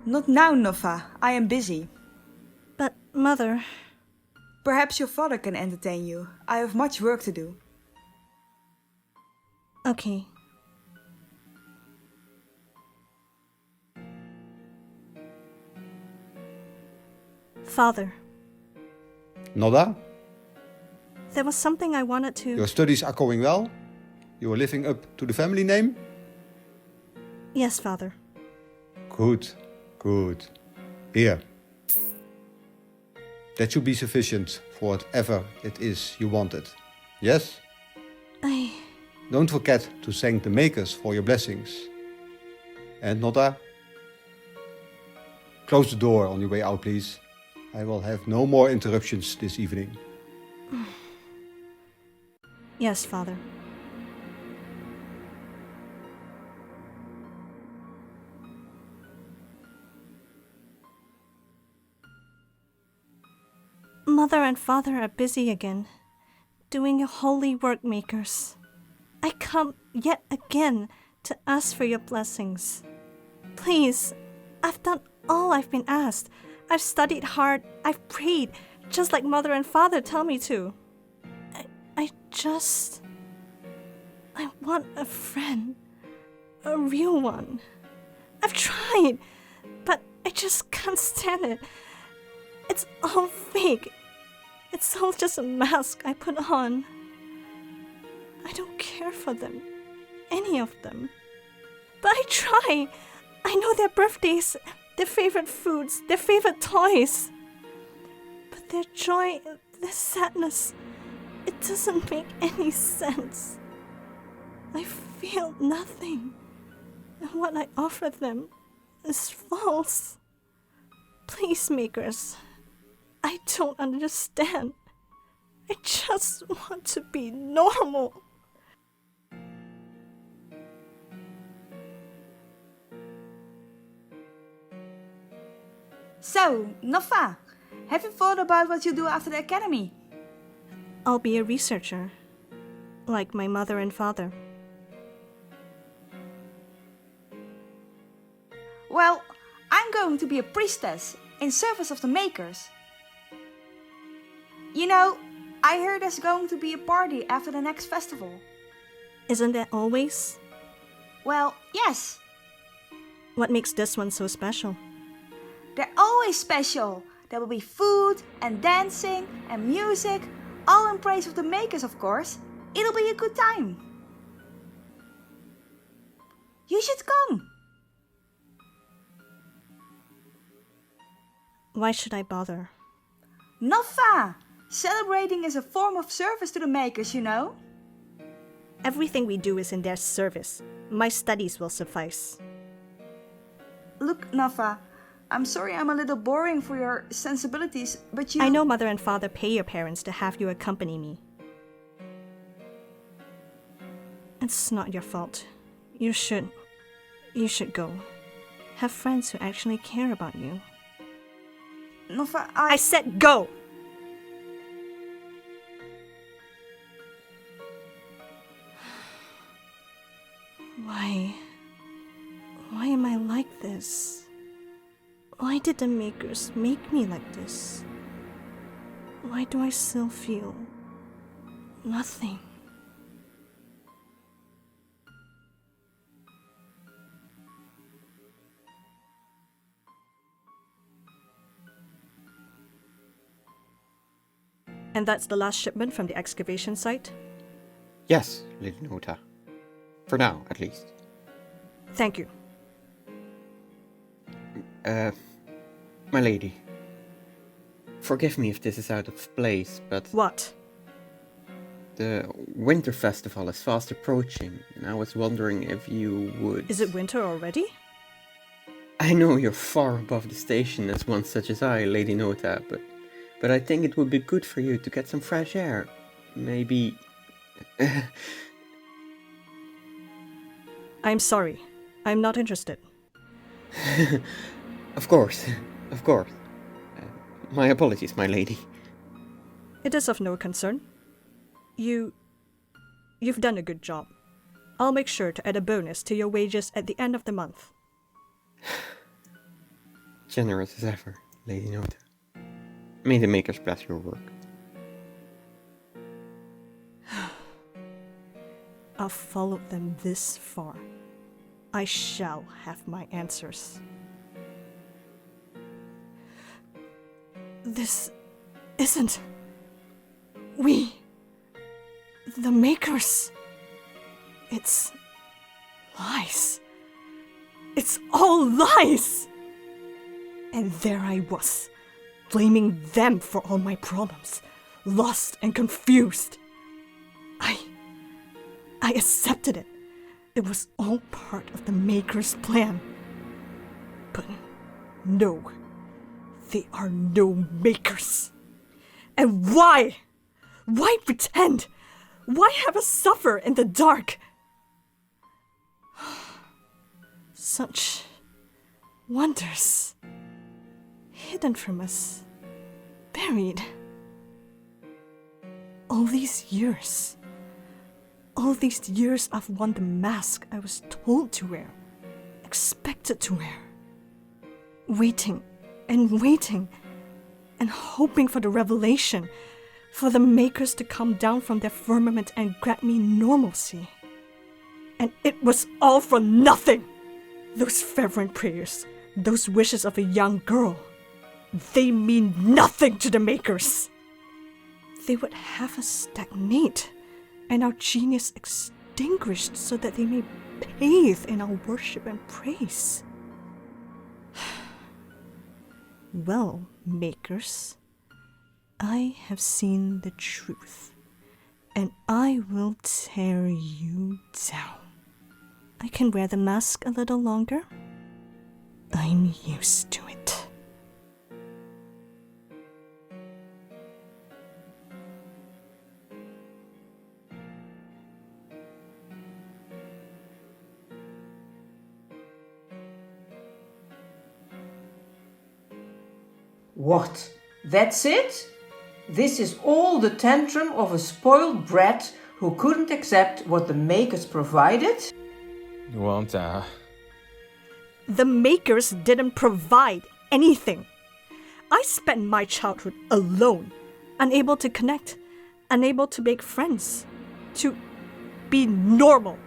Not now, Notha. I am busy. But, Mother... Perhaps your father can entertain you. I have much work to do. Okay. Father, Notha, there was something I wanted to... your studies are going well? You are living up to the family name? Yes, Father. Good, good. Here. That should be sufficient for whatever it is you wanted. Yes? Don't forget to thank the makers for your blessings. And Notha, close the door on your way out, please. I will have no more interruptions this evening. Yes, Father. Mother and Father are busy again, doing your holy work, makers. I come yet again to ask for your blessings. Please, I've done all I've been asked. I've studied hard, I've prayed, just like Mother and Father tell me to. I want a friend. A real one. I've tried, but I just can't stand it. It's all fake. It's all just a mask I put on. I don't care for them. Any of them. But I try. I know their birthdays, their favorite foods, their favorite toys. But their joy, their sadness, it doesn't make any sense. I feel nothing. And what I offer them is false. Please, makers, I don't understand. I just want to be normal. So, Notha, have you thought about what you'll do after the academy? I'll be a researcher, like my mother and father. Well, I'm going to be a priestess in service of the makers. You know, I heard there's going to be a party after the next festival. Isn't that always? Well, yes. What makes this one so special? They're always special. There will be food and dancing and music, all in praise of the makers, of course. It'll be a good time. You should come. Why should I bother? Notha! Celebrating is a form of service to the makers, you know. Everything we do is in their service. My studies will suffice. Look, Notha, I'm sorry I'm a little boring for your sensibilities, but you... I know Mother and Father pay your parents to have you accompany me. It's not your fault. You should go. Have friends who actually care about you. Notha, I said go! Why am I like this? Why did the makers make me like this? Why do I still feel nothing? And that's the last shipment from the excavation site? Yes, Lady Notha. For now, at least. Thank you. My lady. Forgive me if this is out of place, but... What? The winter festival is fast approaching, and I was wondering if you would... Is it winter already? I know you're far above the station as one such as I, Lady Notha, but I think it would be good for you to get some fresh air. Maybe... I'm sorry. I'm not interested. Of course. My apologies, my lady. It is of no concern. You've done a good job. I'll make sure to add a bonus to your wages at the end of the month. Generous as ever, Lady Notha. May the makers bless your work. I've followed them this far. I shall have my answers. This isn't... We... the makers... It's... lies. It's all lies! And there I was, blaming them for all my problems, lost and confused. I accepted it. It was all part of the Maker's plan. But no, they are no Makers. And why? Why pretend? Why have us suffer in the dark? Such wonders hidden from us, buried. All these years I've worn the mask I was told to wear, expected to wear. Waiting, and hoping for the revelation, for the Makers to come down from their firmament and grant me normalcy. And it was all for nothing! Those fervent prayers, those wishes of a young girl, they mean nothing to the Makers. They would have us stagnate and our genius extinguished so that they may bathe in our worship and praise. Well, Makers, I have seen the truth, and I will tear you down. I can wear the mask a little longer. I'm used to it. What? That's it? This is all the tantrum of a spoiled brat who couldn't accept what the Makers provided? Uaanta. The Makers didn't provide anything. I spent my childhood alone, unable to connect, unable to make friends, to be normal.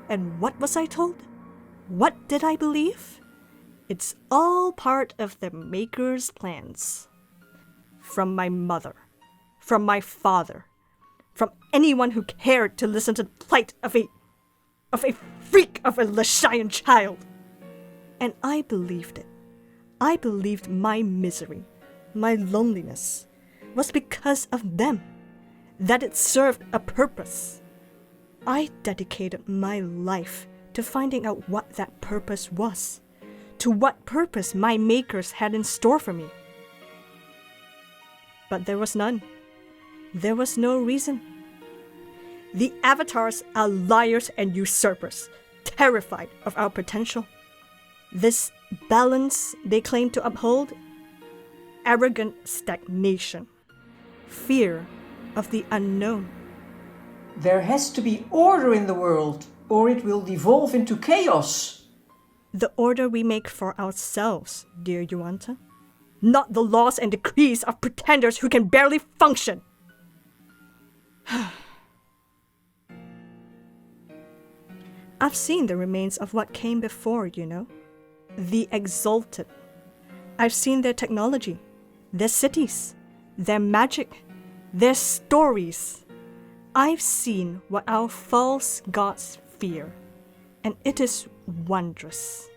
And what was I told? What did I believe? It's all part of the Makers' plans. From my mother, from my father, from anyone who cared to listen to the plight of a freak of a Ly'Ehr child. And I believed it. I believed my misery, my loneliness, was because of them, that it served a purpose. I dedicated my life to finding out what that purpose was, to what purpose my Makers had in store for me. But there was none. There was no reason. The avatars are liars and usurpers, terrified of our potential. This balance they claim to uphold, arrogant stagnation, fear of the unknown. There has to be order in the world, or it will devolve into chaos. The order we make for ourselves, dear Uaanta, not the laws and decrees of pretenders who can barely function. I've seen the remains of what came before, you know. The exalted. I've seen their technology, their cities, their magic, their stories. I've seen what our false gods fear, and it is wondrous.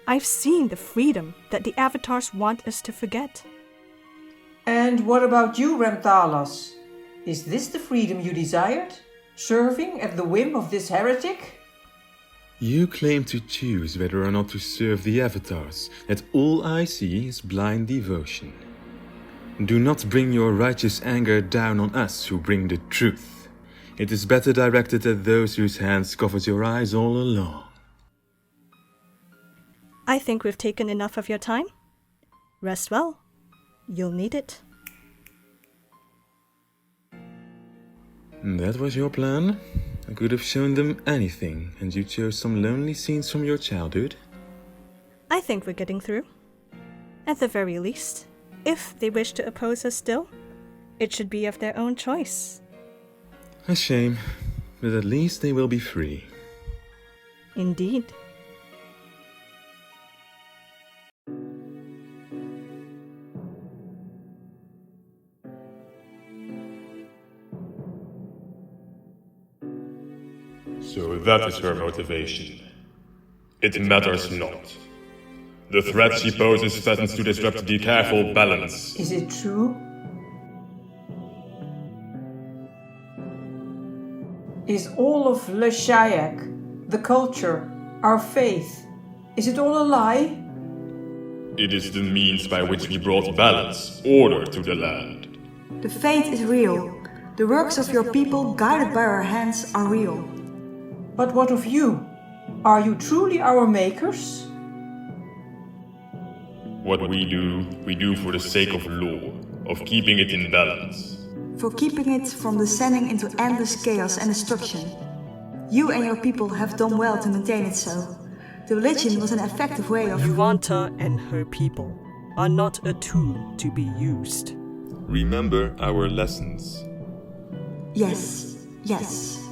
I've seen the freedom that the avatars want us to forget. And what about you, Ramtalas? Is this the freedom you desired? Serving at the whim of this heretic? You claim to choose whether or not to serve the avatars, that all I see is blind devotion. Do not bring your righteous anger down on us who bring the truth. It is better directed at those whose hands covered your eyes all along. I think we've taken enough of your time. Rest well. You'll need it. That was your plan? I could have shown them anything, and you chose some lonely scenes from your childhood? I think we're getting through. At the very least, if they wish to oppose us still, it should be of their own choice. A shame, but at least they will be free. Indeed. So that is her motivation. It matters not. The threat she poses threatens to disrupt the careful balance. Is it true? Is all of Ly'Ehr, the culture, our faith, is it all a lie? It is the means by which we brought balance, order to the land. The Fayt is real. The works of your people, guided by our hands, are real. But what of you? Are you truly our makers? What we do for the sake of law, of keeping it in balance. For keeping it from descending into endless chaos and destruction. You and your people have done well to maintain it so. The religion was an effective way of... Uaanta and her people are not a tool to be used. Remember our lessons. Yes, yes.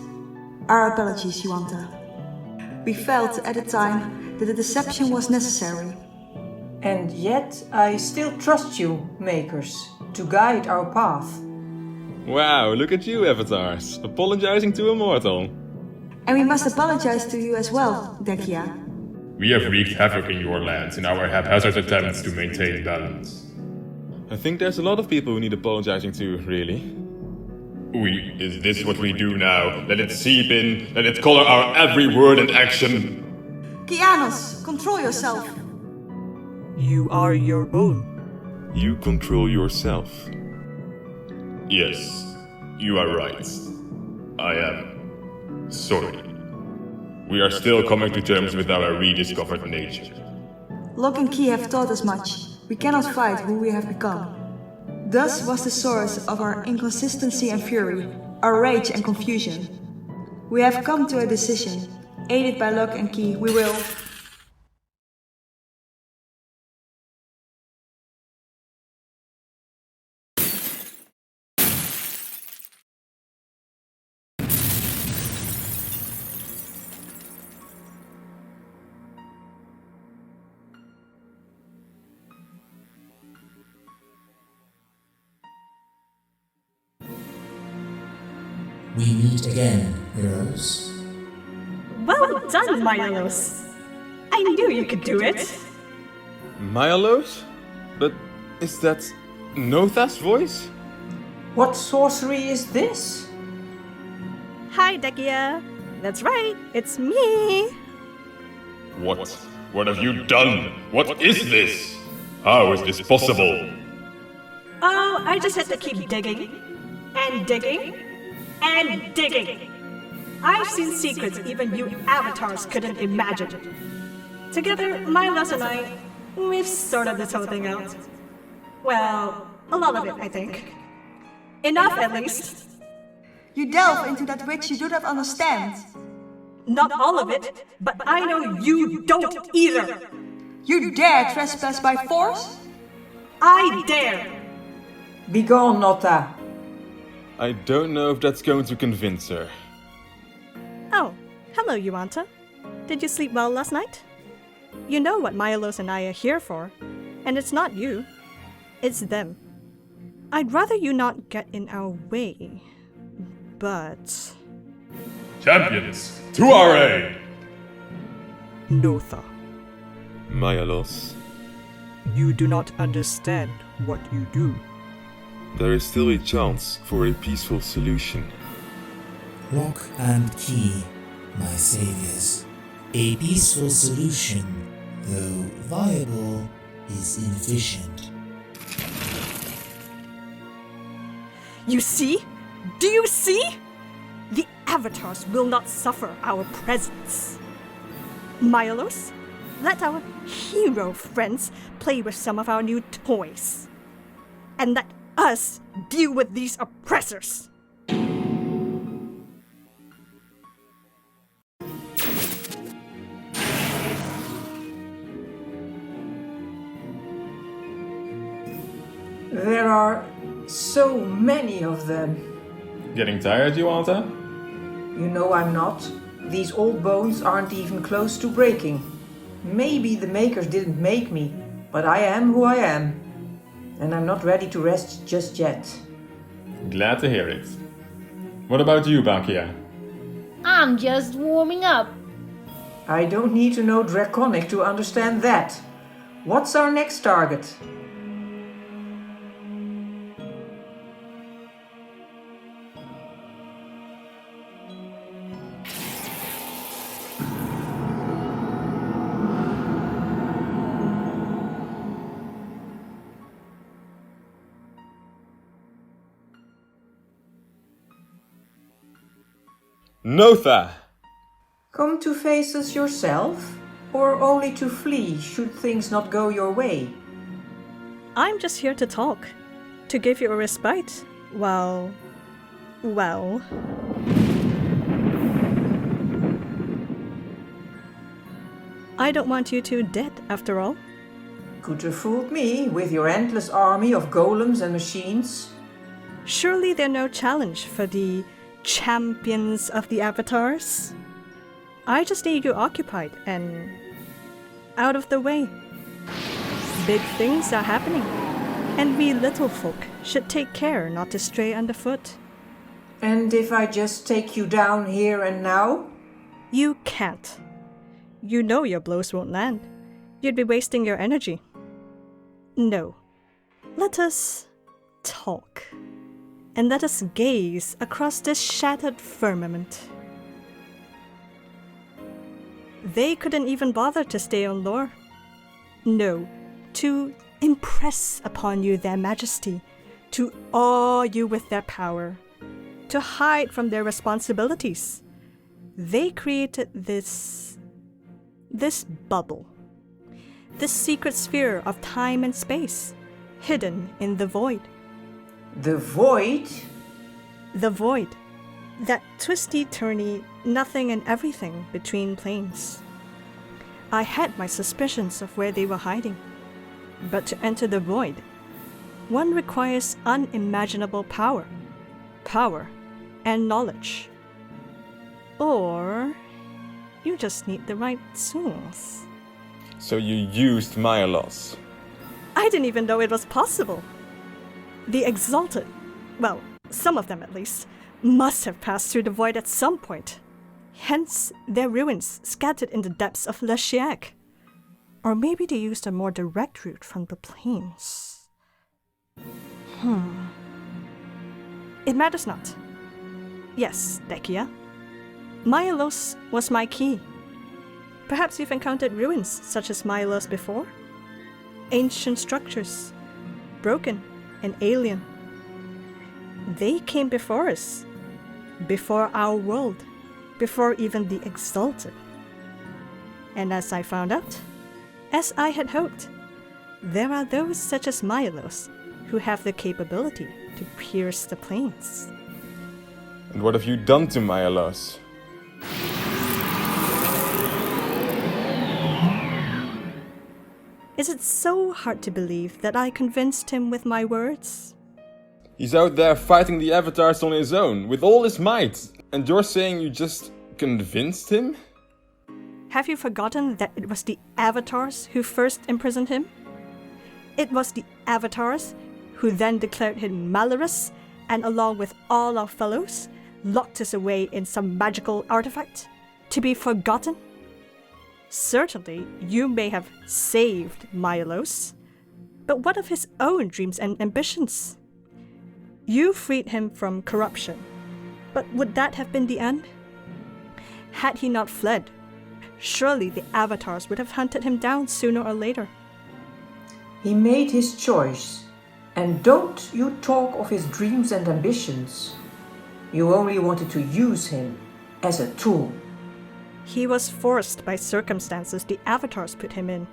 Our apologies, Uaanta. We felt at the time that the deception was necessary. And yet I still trust you, makers, to guide our path. Wow, look at you, avatars, apologizing to a mortal. And we must apologize to you as well, Dekia. We have wreaked havoc in your lands in our haphazard attempts to maintain balance. I think there's a lot of people who need apologizing to, really. Is this what we do now? Let it seep in, let it color our every word and action. Kianos, control yourself. You are your own. You control yourself. Yes, you are right. I am sorry. We are still coming to terms with our rediscovered nature. Locke and Key have taught us much. We cannot fight who we have become. Thus was the source of our inconsistency and fury, our rage and confusion. We have come to a decision. Aided by Locke and Key, we will... We meet again, heroes. Well done, Maleurous. I knew you could do it. Maleurous? But is that Notha's voice? What sorcery is this? Hi, Dekia. That's right, it's me. What? What have you done? What is this? How is this possible? Oh, I just had to keep digging. And digging. And digging. I've seen secrets even you avatars couldn't imagine. Together, Maleurous and I, we've sorted this whole thing out. Well, a lot of it, I think. Enough, at least. You delve into that which you do not understand. Not all of it, but I know you don't either. You dare trespass by force? I dare. Begone, Notha. I don't know if that's going to convince her. Oh, hello, Uaanta. Did you sleep well last night? You know what Maleurous and I are here for, and it's not you. It's them. I'd rather you not get in our way, but... Champions, to our aid! Notha, Maleurous. you do not understand what you do. There is still a chance for a peaceful solution. Lock and Key, my saviors. A peaceful solution, though viable, is inefficient. You see? Do you see? The avatars will not suffer our presence. Maleurous, let our hero friends play with some of our new toys. And let us deal with these oppressors. There are so many of them. Getting tired, Uaanta? You know I'm not. These old bones aren't even close to breaking. Maybe the makers didn't make me, but I am who I am. And I'm not ready to rest just yet. Glad to hear it. What about you, Bakuya? I'm just warming up. I don't need to know Draconic to understand that. What's our next target? Notha! Come to face us yourself? Or only to flee should things not go your way? I'm just here to talk. To give you a respite. Well... I don't want you two dead, after all. Could have fooled me with your endless army of golems and machines. Surely they're no challenge for the champions of the avatars. I just need you occupied and out of the way. Big things are happening, and we little folk should take care not to stray underfoot. And if I just take you down here and now? You can't. You know your blows won't land. You'd be wasting your energy. No. Let us talk. And let us gaze across this shattered firmament. They couldn't even bother to stay on Ly'Ehr. No, to impress upon you their majesty, to awe you with their power, to hide from their responsibilities. They created this bubble, this secret sphere of time and space, hidden in the void. The void? The void. That twisty-turny nothing and everything between planes. I had my suspicions of where they were hiding. But to enter the void, one requires unimaginable power. Power and knowledge. Or you just need the right tools. So you used Maleurous. I didn't even know it was possible. The Exalted, well, some of them at least, must have passed through the void at some point. Hence, their ruins scattered in the depths of Ly'Ehr. Or maybe they used a more direct route from the plains. It matters not. Yes, Bakuya. Maleurous was my key. Perhaps you've encountered ruins such as Maleurous before? Ancient structures, broken and alien. They came before us, before our world, before even the Exalted. And as I found out, as I had hoped, there are those such as Maleurous who have the capability to pierce the plains. And what have you done to Maleurous? Is it so hard to believe that I convinced him with my words? He's out there fighting the avatars on his own, with all his might. And you're saying you just convinced him? Have you forgotten that it was the avatars who first imprisoned him? It was the avatars who then declared him Maleurous, and along with all our fellows, locked us away in some magical artifact, to be forgotten? Certainly, you may have saved Maleurous, but what of his own dreams and ambitions? You freed him from corruption, but would that have been the end? Had he not fled, surely the avatars would have hunted him down sooner or later. He made his choice, and don't you talk of his dreams and ambitions. You only wanted to use him as a tool. He was forced by circumstances the avatars put him in.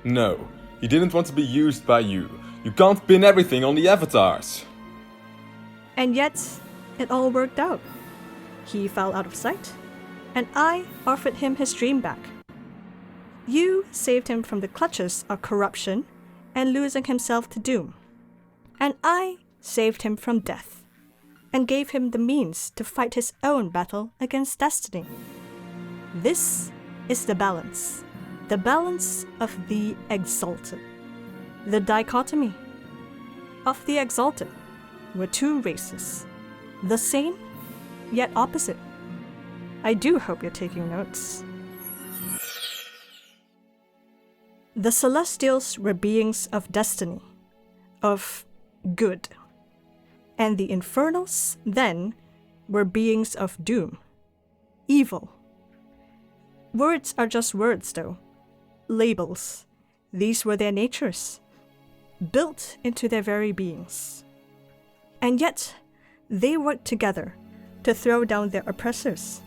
No, he didn't want to be used by you. You can't pin everything on the avatars. And yet, it all worked out. He fell out of sight, and I offered him his dream back. You saved him from the clutches of corruption and losing himself to doom. And I saved him from death, and gave him the means to fight his own battle against destiny. This is the balance of the exalted. The dichotomy of the exalted were two races, the same yet opposite. I do hope you're taking notes. The Celestials were beings of destiny, of good, and the Infernals, then, were beings of doom, evil. Words are just words, though. Labels. These were their natures, built into their very beings. And yet, they worked together to throw down their oppressors.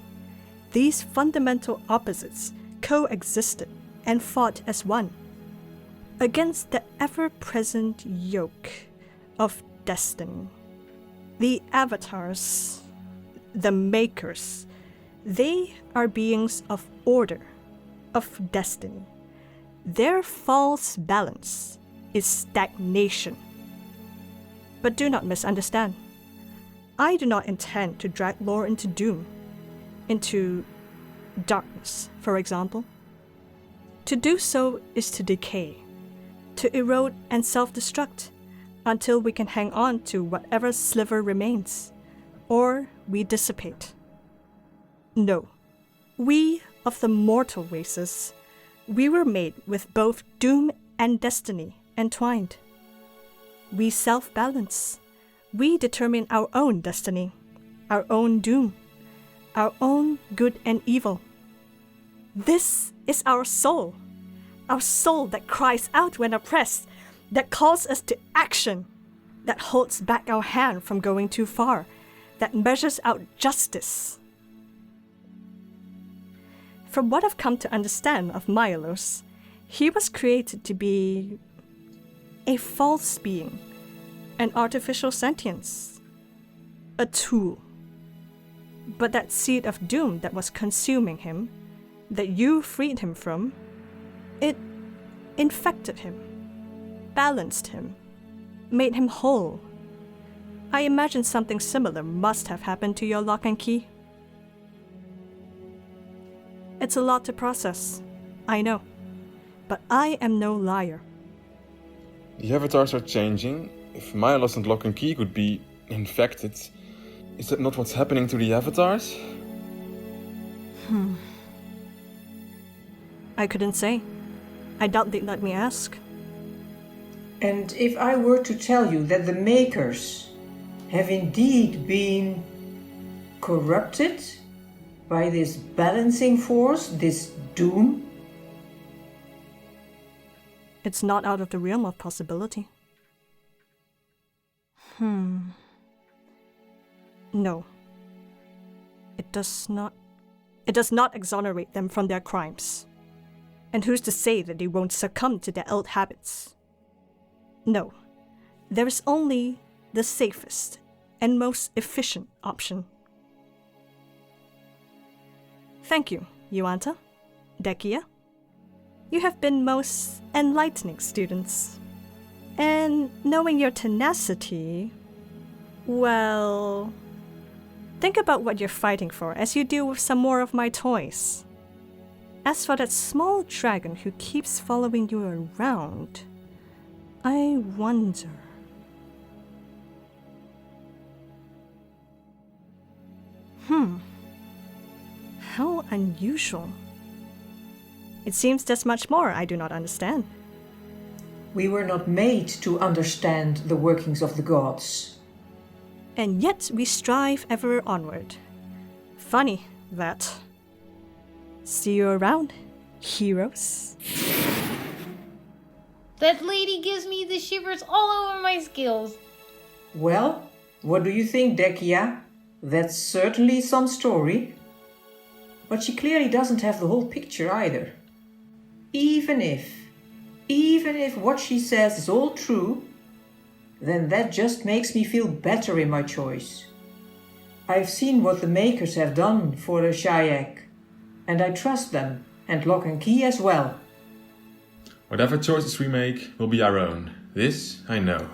These fundamental opposites coexisted and fought as one, against the ever-present yoke of destiny. The avatars, the makers, they are beings of order, of destiny. Their false balance is stagnation. But do not misunderstand. I do not intend to drag lore into doom, into darkness, for example. To do so is to decay, to erode and self-destruct until we can hang on to whatever sliver remains, or we dissipate. No, we of the mortal races, we were made with both doom and destiny entwined. We self-balance. We determine our own destiny, our own doom, our own good and evil. This is our soul that cries out when oppressed, that calls us to action, that holds back our hand from going too far, that measures out justice. From what I've come to understand of Maleurous, he was created to be a false being, an artificial sentience, a tool. But that seed of doom that was consuming him, that you freed him from, it infected him, balanced him, made him whole. I imagine something similar must have happened to your lock and key. It's a lot to process, I know, but I am no liar. The avatars are changing. If Maleurous and Lock and Key could be infected, is that not what's happening to the avatars? I couldn't say. I doubt they'd let me ask. And if I were to tell you that the makers have indeed been corrupted by this balancing force, this doom? It's not out of the realm of possibility. No. It does not exonerate them from their crimes. And who's to say that they won't succumb to their old habits? No. There is only the safest and most efficient option. Thank you, Uaanta, Bakuya. You have been most enlightening students. And knowing your tenacity, well, think about what you're fighting for as you deal with some more of my toys. As for that small dragon who keeps following you around, I wonder. How unusual. It seems there's much more I do not understand. We were not made to understand the workings of the gods. And yet we strive ever onward. Funny, that. See you around, heroes. That lady gives me the shivers all over my skills. Well, what do you think, Bakuya? That's certainly some story. But she clearly doesn't have the whole picture either. Even if what she says is all true, then that just makes me feel better in my choice. I've seen what the makers have done for the Shayak, and I trust them, and Lock and Key as well. Whatever choices we make will be our own. This I know.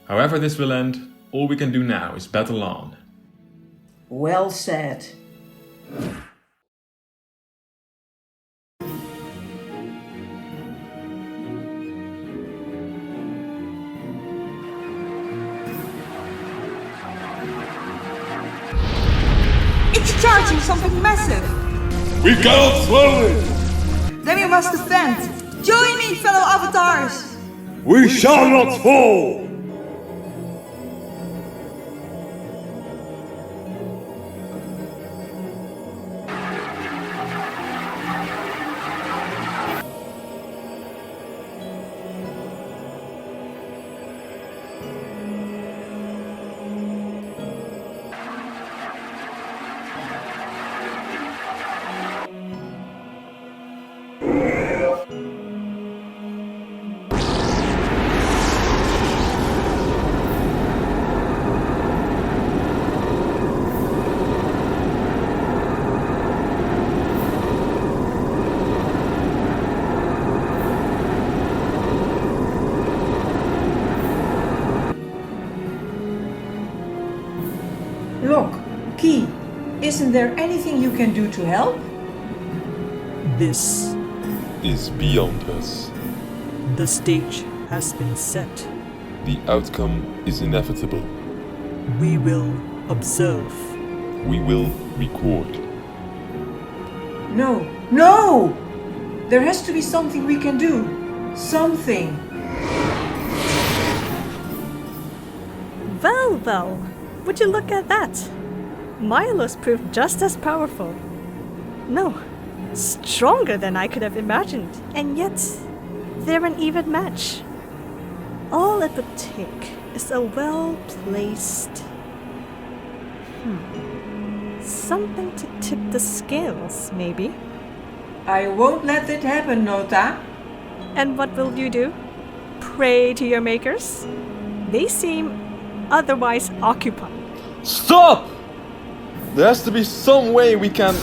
However this will end, all we can do now is battle on. Well said. It's charging something massive! We cannot slow it! Then we must defend! Join me, fellow avatars! We shall not fall! Look, Key, isn't there anything you can do to help? This, is beyond us. the stage has been set. The outcome is inevitable. We will observe. We will record. No, no! There has to be something we can do. Something. Well, would you look at that? Maleurous proved just as powerful. No, stronger than I could have imagined. And yet, they're an even match. All it would take is a well-placed... something to tip the scales, maybe. I won't let that happen, Notha. And what will you do? Pray to your makers? They seem otherwise occupied. Stop! There has to be some way we can...